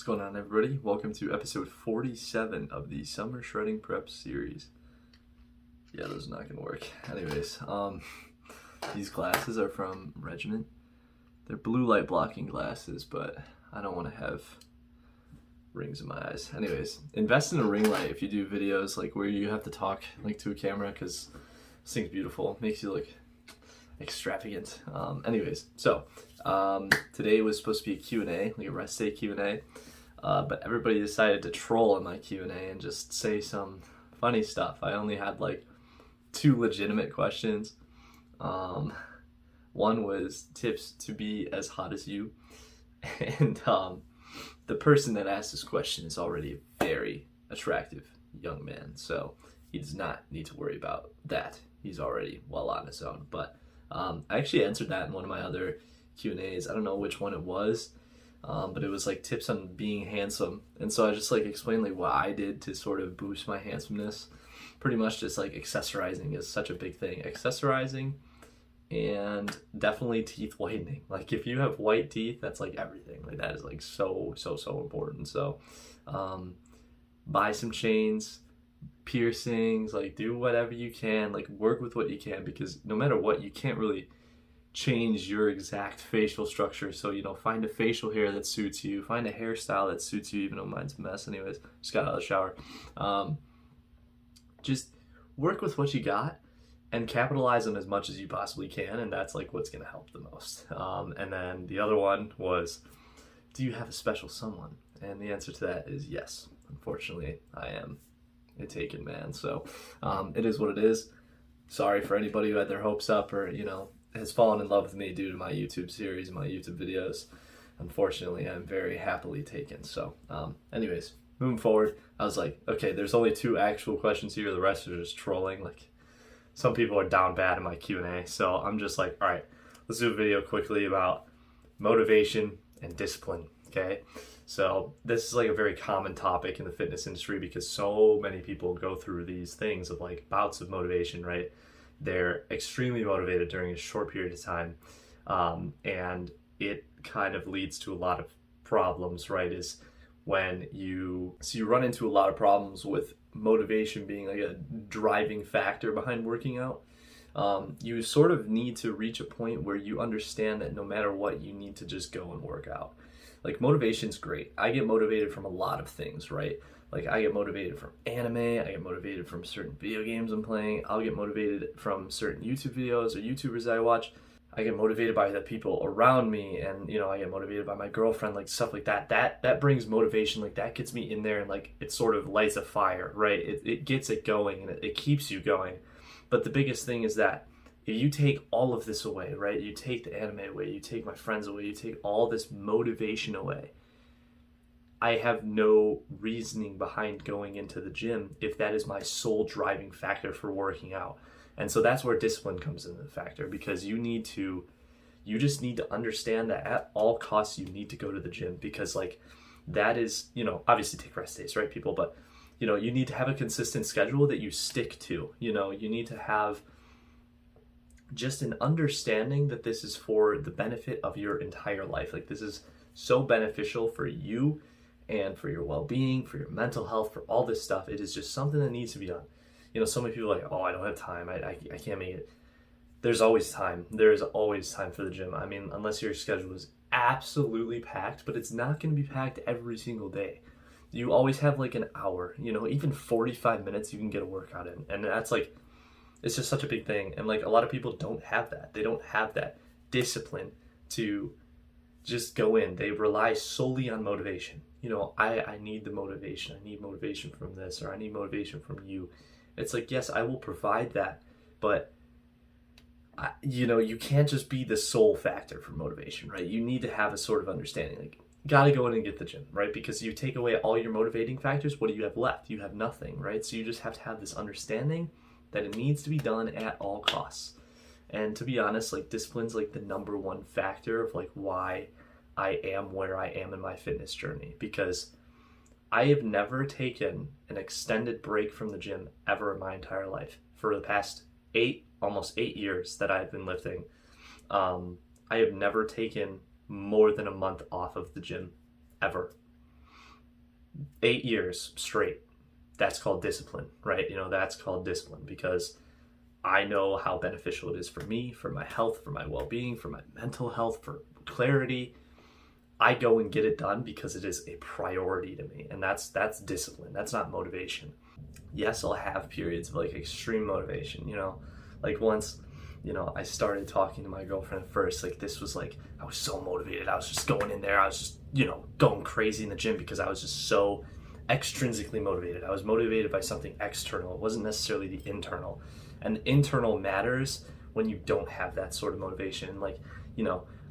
going on, everybody? Welcome to episode 47 of the Summer Shredding Prep series. Yeah, those are not gonna work. Anyways, these glasses are from Regiment. They're blue light blocking glasses, but I don't want to have rings in my eyes. Anyways, invest in a ring light if you do videos like where you have to talk like to a camera, because this thing's beautiful. It makes you look extravagant. Today was supposed to be a Q&A, like a rest day Q&A, but everybody decided to troll in my Q&A and just say some funny stuff. I only had like 2 legitimate questions. One was tips to be as hot as you, and the person that asked this question is already a very attractive young man, so he does not need to worry about that. He's already well on his own. But I actually answered that in one of my other Q&As. I don't know which one it was, but it was like tips on being handsome. And so I just like explained like what I did to sort of boost my handsomeness. Pretty much just like accessorizing is such a big thing. Accessorizing and definitely teeth whitening. Like if you have white teeth, that's like everything. Like that is like so important. So buy some chains, piercings, like do whatever you can, like work with what you can, because no matter what, you can't really change your exact facial structure. So, you know, find a facial hair that suits you, find a hairstyle that suits you, even though mine's a mess anyways. Just got out of the shower. Just work with what you got and capitalize on as much as you possibly can, and that's like what's going to help the most. And then the other one was, do you have a special someone? And the answer to that is yes. Unfortunately, I am a taken man, so it is what it is. Sorry for anybody who had their hopes up or, you know, has fallen in love with me due to my YouTube series and my YouTube videos. Unfortunately, I'm very happily taken. So anyways, moving forward, I was like, okay, there's only 2 actual questions here. The rest are just trolling. Like, some people are down bad in my Q&A. So I'm just like, all right, let's do a video quickly about motivation and discipline, okay? So this is like a very common topic in the fitness industry because so many people go through these things of like bouts of motivation, right? They're extremely motivated during a short period of time, and it kind of leads to a lot of problems, right? Is when you run into a lot of problems with motivation being like a driving factor behind working out. You sort of need to reach a point where you understand that no matter what, you need to just go and work out. Like, motivation's great. I get motivated from a lot of things, right? Like, I get motivated from anime, I get motivated from certain video games I'm playing, I'll get motivated from certain YouTube videos or YouTubers I watch. I get motivated by the people around me, and, you know, I get motivated by my girlfriend, like stuff like that. That brings motivation, like that gets me in there, and like it sort of lights a fire, right? It gets it going, and it keeps you going. But the biggest thing is that if you take all of this away, right? You take the anime away, you take my friends away, you take all this motivation away, I have no reasoning behind going into the gym if that is my sole driving factor for working out. And so that's where discipline comes into the factor, because you just need to understand that at all costs you need to go to the gym, because like that is, you know, obviously take rest days, right, people? But, you know, you need to have a consistent schedule that you stick to. You know, you need to have just an understanding that this is for the benefit of your entire life. Like, this is so beneficial for you and for your well-being, for your mental health, for all this stuff. It is just something that needs to be done. You know, so many people are like, oh, I don't have time, I can't make it. There's always time. There is always time for the gym. I mean, unless your schedule is absolutely packed, but it's not going to be packed every single day. You always have like an hour, you know, even 45 minutes you can get a workout in. And that's like, it's just such a big thing. And like a lot of people don't have that. They don't have that discipline to just go in. They rely solely on motivation. You know, I need the motivation. I need motivation from this, or I need motivation from you. It's like, yes, I will provide that, but you know, you can't just be the sole factor for motivation, right? You need to have a sort of understanding. Like, gotta go in and get the gym, right? Because you take away all your motivating factors, what do you have left? You have nothing, right? So you just have to have this understanding that it needs to be done at all costs. And to be honest, like, discipline's like the #1 factor of like why I am where I am in my fitness journey, because I have never taken an extended break from the gym ever in my entire life. For the past almost 8 years that I've been lifting, I have never taken more than a month off of the gym ever. 8 years straight. That's called discipline, right? That's called discipline because I know how beneficial it is for me, for my health, for my well-being, for my mental health, for clarity. I go and get it done because it is a priority to me, and that's discipline. That's not motivation. Yes, I'll have periods of like extreme motivation, like once, I started talking to my girlfriend at first, like this was like, I was so motivated. I was just going in there. I was just, going crazy in the gym because I was just so extrinsically motivated. I was motivated by something external. It wasn't necessarily the internal. And the internal matters when you don't have that sort of motivation. Like,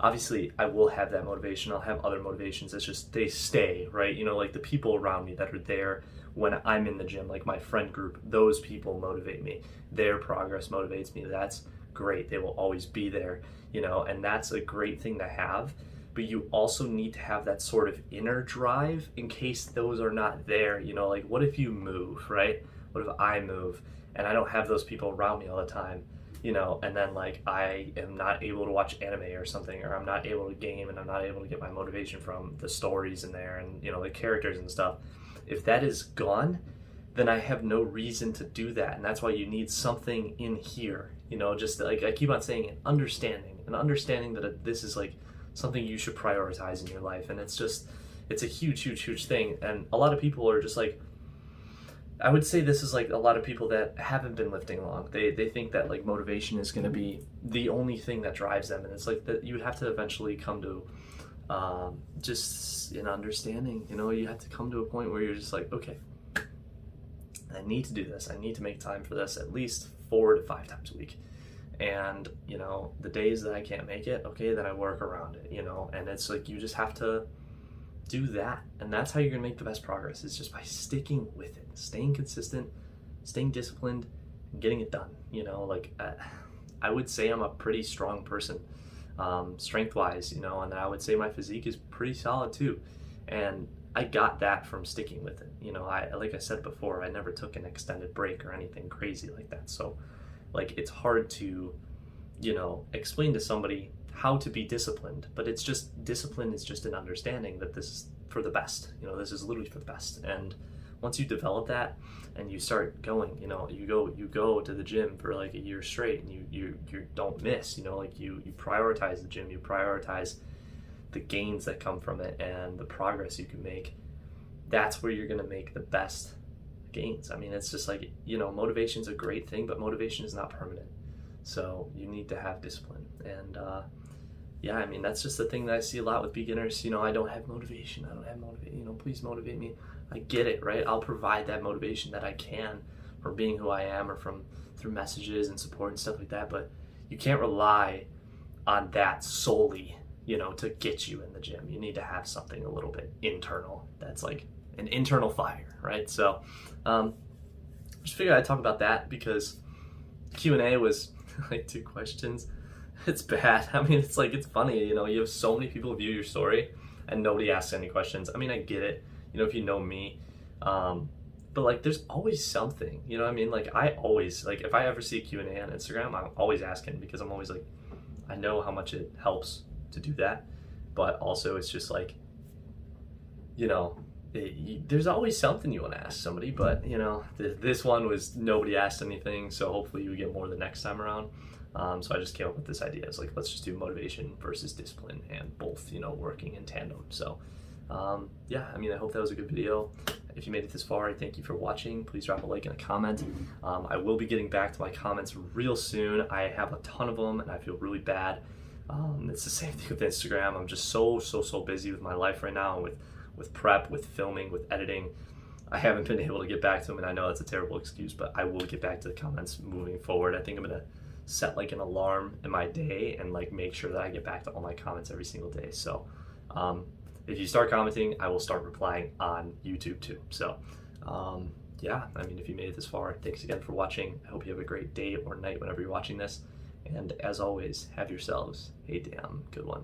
obviously I will have that motivation. I'll have other motivations. It's just, they stay, right? Like the people around me that are there when I'm in the gym, like my friend group, those people motivate me. Their progress motivates me. That's great. They will always be there, and that's a great thing to have. But you also need to have that sort of inner drive in case those are not there. Like what if you move, right? What if I move and I don't have those people around me all the time, and then like I am not able to watch anime or something, or I'm not able to game, and I'm not able to get my motivation from the stories in there and, the characters and stuff. If that is gone, then I have no reason to do that. And that's why you need something in here, just like I keep on saying, an understanding that this is like something you should prioritize in your life. And it's a huge thing. And a lot of people are just like, I would say this is like a lot of people that haven't been lifting long. They think that like motivation is going to be the only thing that drives them. And it's like that you have to eventually come to just an understanding, you have to come to a point where you're just like, okay, I need to do this. I need to make time for this at least 4 to 5 times a week. And, the days that I can't make it, okay, then I work around it, and it's like, you just have to do that. And that's how you're going to make the best progress, is just by sticking with it, staying consistent, staying disciplined, and getting it done. I would say I'm a pretty strong person, strength-wise, and I would say my physique is pretty solid too. And I got that from sticking with it. Like I said before, I never took an extended break or anything crazy like that. So like, it's hard to, explain to somebody how to be disciplined, but it's just, discipline is just an understanding that this is for the best. This is literally for the best. And once you develop that and you start going, you go to the gym for like a year straight and you don't miss, like you prioritize the gym, you prioritize the gains that come from it and the progress you can make. That's where you're going to make the best gains. I mean, it's just like, motivation's a great thing, but motivation is not permanent. So you need to have discipline. And yeah, I mean, that's just the thing that I see a lot with beginners. I don't have motivation. Please motivate me. I get it, right? I'll provide that motivation that I can from being who I am, or through messages and support and stuff like that. But you can't rely on that solely, to get you in the gym. You need to have something a little bit internal that's like an internal fire, right? So just figured I'd talk about that because Q&A was like 2 questions. It's bad. I mean, it's like, it's funny, you have so many people view your story and nobody asks any questions. I mean, I get it, if you know me, but like, there's always something, what I mean? Like, I always, like, if I ever see a Q&A on Instagram, I'm always asking, because I'm always like, I know how much it helps to do that, but also it's just like, there's always something you want to ask somebody. But this one was, nobody asked anything, so hopefully you get more the next time around. So I just came up with this idea. It's like, let's just do motivation versus discipline, and both working in tandem. So yeah, I mean, I hope that was a good video. If you made it this far, I thank you for watching. Please drop a like and a comment. I will be getting back to my comments real soon. I have a ton of them and I feel really bad. It's the same thing with Instagram. I'm just so busy with my life right now, with prep, with filming, with editing. I haven't been able to get back to them, and I know that's a terrible excuse, but I will get back to the comments moving forward. I think I'm gonna set like an alarm in my day and like make sure that I get back to all my comments every single day. So if you start commenting, I will start replying on YouTube too. So yeah, I mean, if you made it this far, thanks again for watching. I hope you have a great day or night whenever you're watching this. And as always, have yourselves a damn good one.